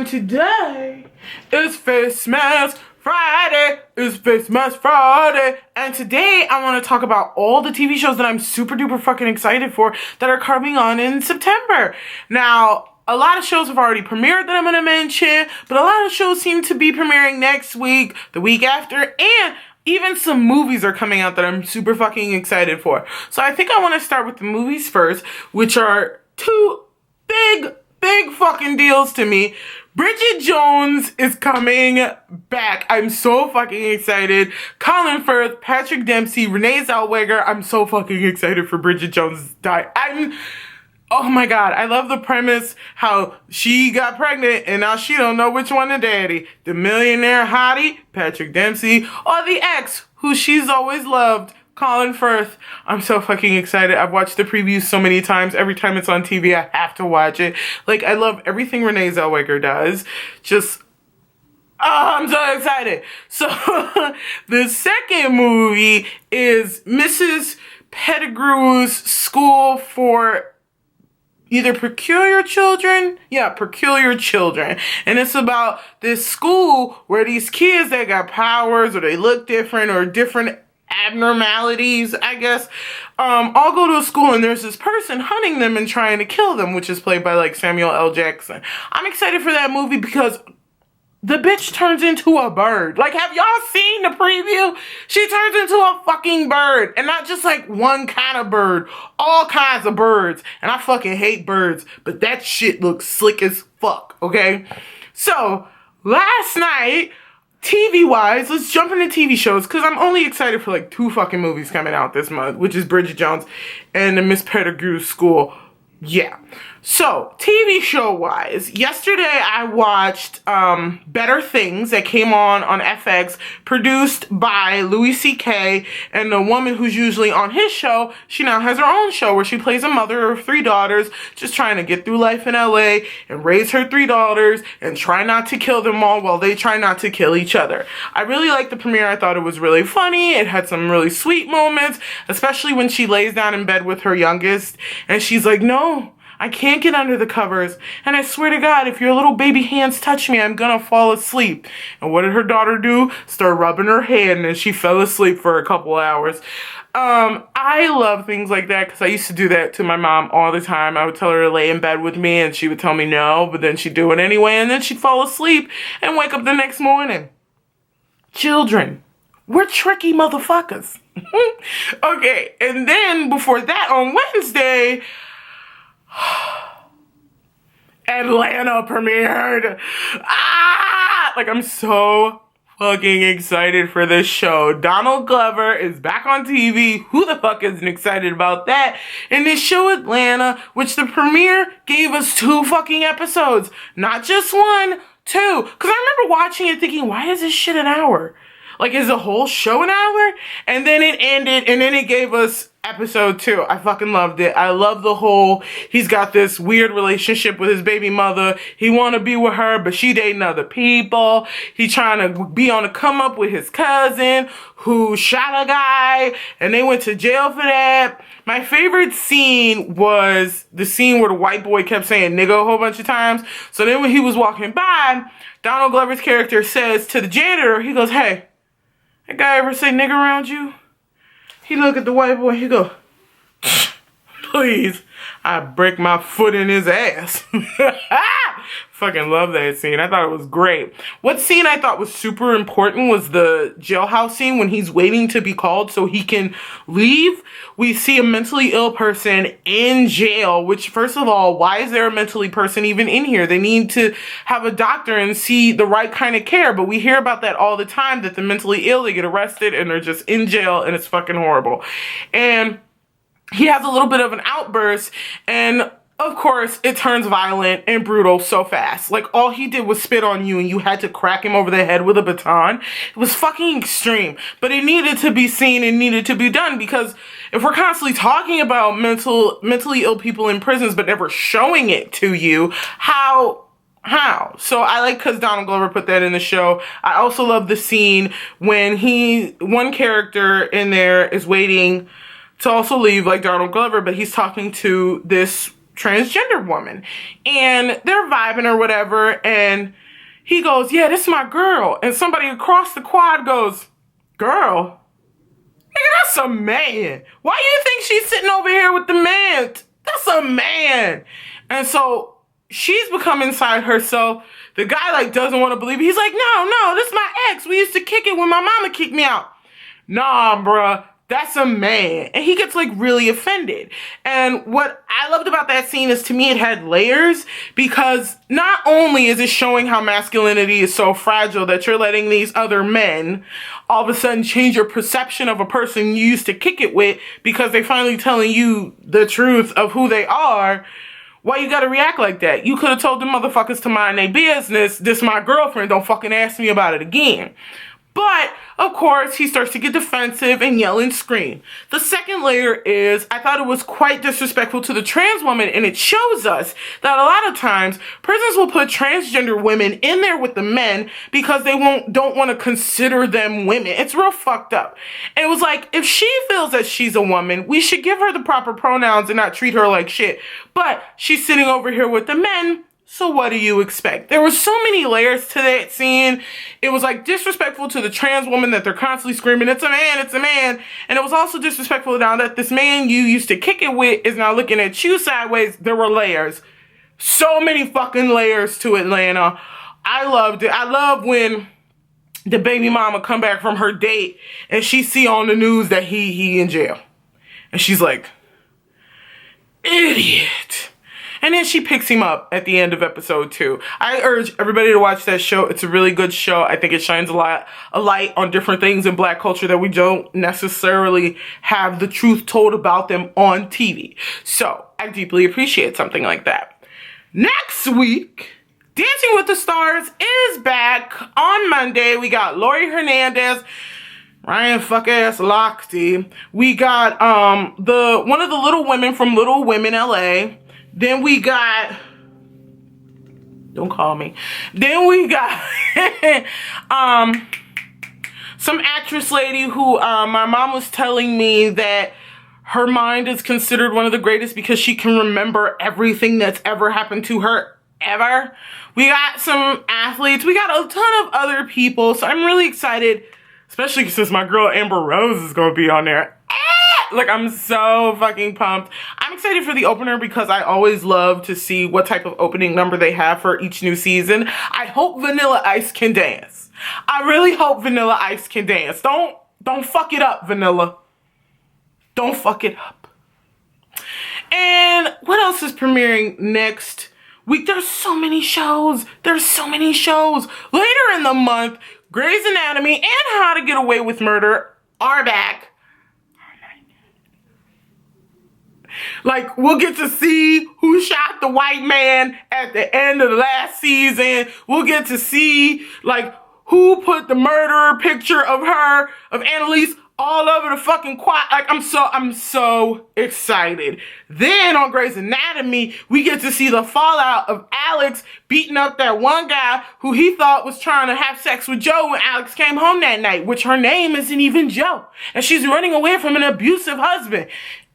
And today is Face Mask Friday. It's Face Mask Friday. And today I want to talk about all the TV shows that I'm super duper fucking excited for that are coming on in September. Now, a lot of shows have already premiered that I'm going to mention, but a lot of shows seem to be premiering next week, the week after, and even some movies are coming out that I'm super fucking excited for. So I think I want to start with the movies first, which are two big fucking deals to me. Bridget Jones is coming back. I'm so fucking excited. Colin Firth, Patrick Dempsey, Renee Zellweger. I'm so fucking excited for Bridget Jones' oh my god, I love the premise, how she got pregnant and now she don't know which one to daddy. The millionaire hottie, Patrick Dempsey, or the ex, who she's always loved, Colin Firth. I'm so fucking excited. I've watched the previews so many times. Every time it's on TV, I have to watch it. Like, I love everything Renee Zellweger does. I'm so excited. So, the second movie is Mrs. Pettigrew's School for either Peculiar Children? Yeah, Peculiar Children. And it's about this school where these kids that got powers or they look different or different abnormalities, I guess, all go to a school and there's this person hunting them and trying to kill them, which is played by like Samuel L. Jackson. I'm excited for that movie because the bitch turns into a bird. Like, have y'all seen the preview? She turns into a fucking bird. And not just like one kind of bird. All kinds of birds. And I fucking hate birds. But that shit looks slick as fuck, okay? So, last night, TV-wise, let's jump into TV shows. Because I'm only excited for like 2 fucking movies coming out this month. Which is Bridget Jones and the Miss Pettigrew's School. Yeah. So, TV show-wise, yesterday I watched Better Things that came on FX, produced by Louis C.K. and the woman who's usually on his show. She now has her own show where she plays a mother of 3 daughters, just trying to get through life in LA and raise her 3 daughters and try not to kill them all while they try not to kill each other. I really liked the premiere. I thought it was really funny. It had some really sweet moments, especially when she lays down in bed with her youngest and she's like, no, I can't get under the covers, and I swear to God, if your little baby hands touch me, I'm gonna fall asleep. And what did her daughter do? Start rubbing her head, and then she fell asleep for a couple hours. I love things like that, because I used to do that to my mom all the time. I would tell her to lay in bed with me, and she would tell me no, but then she'd do it anyway, and then she'd fall asleep and wake up the next morning. Children, we're tricky motherfuckers. Okay, and then before that, on Wednesday, Atlanta premiered. Like, I'm so fucking excited for this show. Donald Glover is back on TV. Who the fuck isn't excited about that? And this show Atlanta, which the premiere gave us 2 fucking episodes. Not just 1, 2. Because I remember watching it thinking, why is this shit an hour? Like, is the whole show an hour? And then it ended, and then it gave us episode 2. I fucking loved it. I love the whole, he's got this weird relationship with his baby mother. He want to be with her, but she dating other people. He trying to be on the come up with his cousin who shot a guy, and they went to jail for that. My favorite scene was the scene where the white boy kept saying nigga a whole bunch of times. So then when he was walking by, Donald Glover's character says to the janitor, he goes, hey, that guy ever say nigga around you? He look at the white boy, he go, please, I break my foot in his ass. Fucking love that scene. I thought it was great. What scene I thought was super important was the jailhouse scene when he's waiting to be called so he can leave. We see a mentally ill person in jail, which, first of all, why is there a mentally person even in here? They need to have a doctor and see the right kind of care, but we hear about that all the time, that the mentally ill, they get arrested and they're just in jail and it's fucking horrible. And he has a little bit of an outburst, and of course, it turns violent and brutal so fast. Like, all he did was spit on you and you had to crack him over the head with a baton. It was fucking extreme. But it needed to be seen and needed to be done, because if we're constantly talking about mentally ill people in prisons but never showing it to you, how? So I like, because Donald Glover put that in the show. I also love the scene when one character in there is waiting to also leave, like Donald Glover, but he's talking to this transgender woman. And they're vibing or whatever, and he goes, yeah, this is my girl. And somebody across the quad goes, girl? Nigga, that's a man. Why do you think she's sitting over here with the man? That's a man. And so she's become inside herself. The guy like doesn't want to believe it. He's like, no, this is my ex. We used to kick it when my mama kicked me out. Nah, bruh. That's a man. And he gets like really offended. And what I loved about that scene is, to me, it had layers, because not only is it showing how masculinity is so fragile that you're letting these other men all of a sudden change your perception of a person you used to kick it with because they finally telling you the truth of who they are. Why you gotta react like that? You could have told them motherfuckers to mind their business. This my girlfriend. Don't fucking ask me about it again. But, of course, he starts to get defensive and yell and scream. The second layer is, I thought it was quite disrespectful to the trans woman, and it shows us that a lot of times prisons will put transgender women in there with the men because they don't want to consider them women. It's real fucked up. And it was like, if she feels that she's a woman, we should give her the proper pronouns and not treat her like shit. But she's sitting over here with the men. So what do you expect? There were so many layers to that scene. It was like disrespectful to the trans woman that they're constantly screaming, it's a man, it's a man. And it was also disrespectful now that this man you used to kick it with is now looking at you sideways. There were layers. So many fucking layers to Atlanta. I loved it. I love when the baby mama come back from her date and she see on the news that he in jail. And she's like, idiot. And then she picks him up at the end of episode 2. I urge everybody to watch that show. It's a really good show. I think it shines a light on different things in Black culture that we don't necessarily have the truth told about them on TV. So I deeply appreciate something like that. Next week, Dancing with the Stars is back. On Monday, we got Lori Hernandez, Ryan fuck-ass Lochte. We got one of the little women from Little Women LA. Then we got, don't call me. Then we got some actress lady who my mom was telling me that her mind is considered one of the greatest because she can remember everything that's ever happened to her ever. We got some athletes. We got a ton of other people. So I'm really excited, especially since my girl Amber Rose is going to be on there. Like, I'm so fucking pumped. I'm excited for the opener because I always love to see what type of opening number they have for each new season. I hope Vanilla Ice can dance. I really hope Vanilla Ice can dance. Don't fuck it up, Vanilla. Don't fuck it up. And what else is premiering next week? There's so many shows. Later in the month, Grey's Anatomy and How to Get Away with Murder are back. Like, we'll get to see who shot the white man at the end of the last season. We'll get to see, like, who put the murderer picture of her, of Annalise, all over the fucking quad. Like, I'm so excited. Then on Grey's Anatomy, we get to see the fallout of Alex beating up that one guy who he thought was trying to have sex with Joe when Alex came home that night, which her name isn't even Joe. And she's running away from an abusive husband.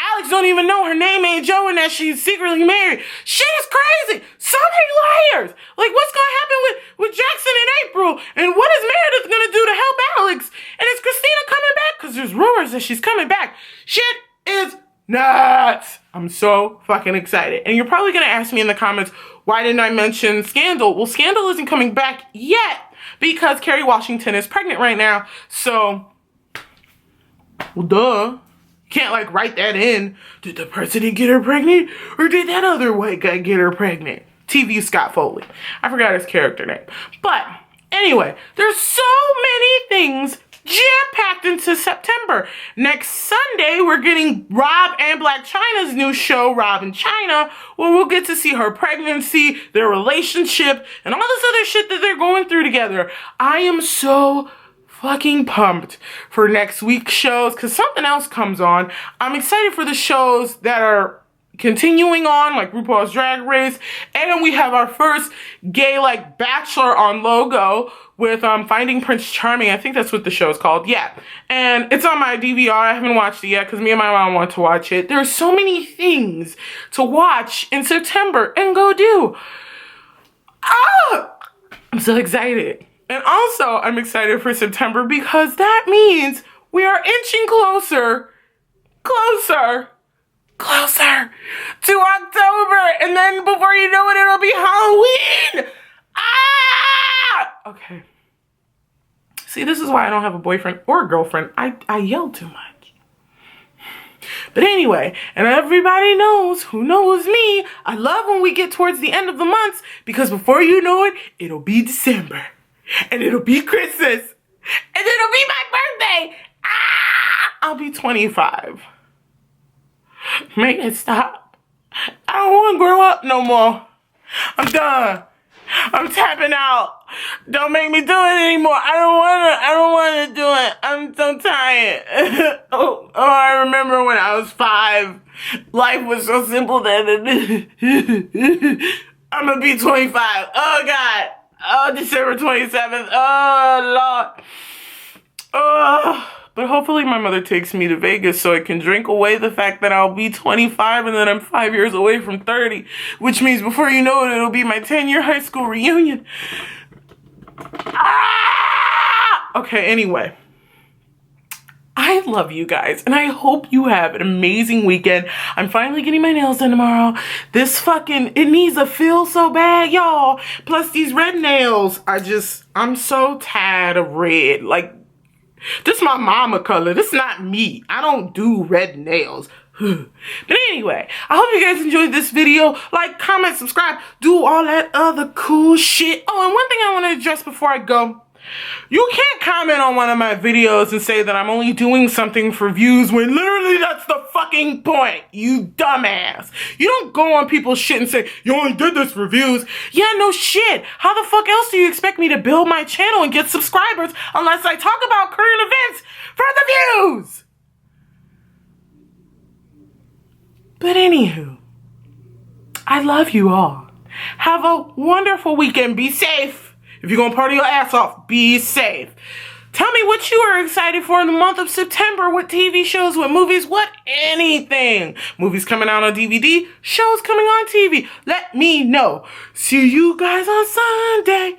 Alex don't even know her name ain't Joe and that she's secretly married. Shit is crazy. So many layers. Like, what's going to happen with Jackson and April? And what is Meredith going to do to help Alex? And is Christina coming back? Because there's rumors that she's coming back. Shit is nuts. I'm so fucking excited. And you're probably going to ask me in the comments, why didn't I mention Scandal? Well, Scandal isn't coming back yet because Kerry Washington is pregnant right now. So, well, duh. Can't, like, write that in. Did the president get her pregnant? Or did that other white guy get her pregnant? TV Scott Foley. I forgot his character name. But, anyway, there's so many things jam-packed into September. Next Sunday, we're getting Rob and Black Chyna's new show, Rob and Chyna, where we'll get to see her pregnancy, their relationship, and all this other shit that they're going through together. I am so fucking pumped for next week's shows because something else comes on. I'm excited for the shows that are continuing on, like RuPaul's Drag Race, and we have our first gay, like, Bachelor on Logo with Finding Prince Charming. I think that's what the show is called. Yeah. And it's on my DVR. I haven't watched it yet because me and my mom want to watch it. There's so many things to watch in September and go do. Ah! I'm so excited. And also, I'm excited for September because that means we are inching closer to October. And then before you know it, it'll be Halloween. Ah! Okay. See, this is why I don't have a boyfriend or a girlfriend. I yell too much. But anyway, and everybody knows who knows me, I love when we get towards the end of the months because before you know it, it'll be December. And it'll be Christmas. And it'll be my birthday. Ah! I'll be 25. Make it stop. I don't want to grow up no more. I'm done. I'm tapping out. Don't make me do it anymore. I don't want to do it. I'm so tired. Oh, I remember when I was 5. Life was so simple then. I'm going to be 25. Oh, God. Oh, December 27th. Oh, Lord. Oh. But hopefully my mother takes me to Vegas so I can drink away the fact that I'll be 25 and then I'm 5 years away from 30. Which means before you know it, it'll be my 10-year high school reunion. Ah! Okay, anyway. I love you guys, and I hope you have an amazing weekend. I'm finally getting my nails done tomorrow. It needs a feel so bad, y'all. Plus these red nails, I'm so tired of red. Like, this is my mama color. This is not me. I don't do red nails. But anyway, I hope you guys enjoyed this video. Like, comment, subscribe, do all that other cool shit. Oh, and one thing I want to address before I go. You can't comment on one of my videos and say that I'm only doing something for views when literally that's the fucking point, you dumbass. You don't go on people's shit and say, you only did this for views. Yeah, no shit. How the fuck else do you expect me to build my channel and get subscribers unless I talk about current events for the views? But anywho, I love you all. Have a wonderful weekend. Be safe. If you're going to party your ass off, be safe. Tell me what you are excited for in the month of September. What TV shows, what movies, what anything. Movies coming out on DVD, shows coming on TV. Let me know. See you guys on Sunday.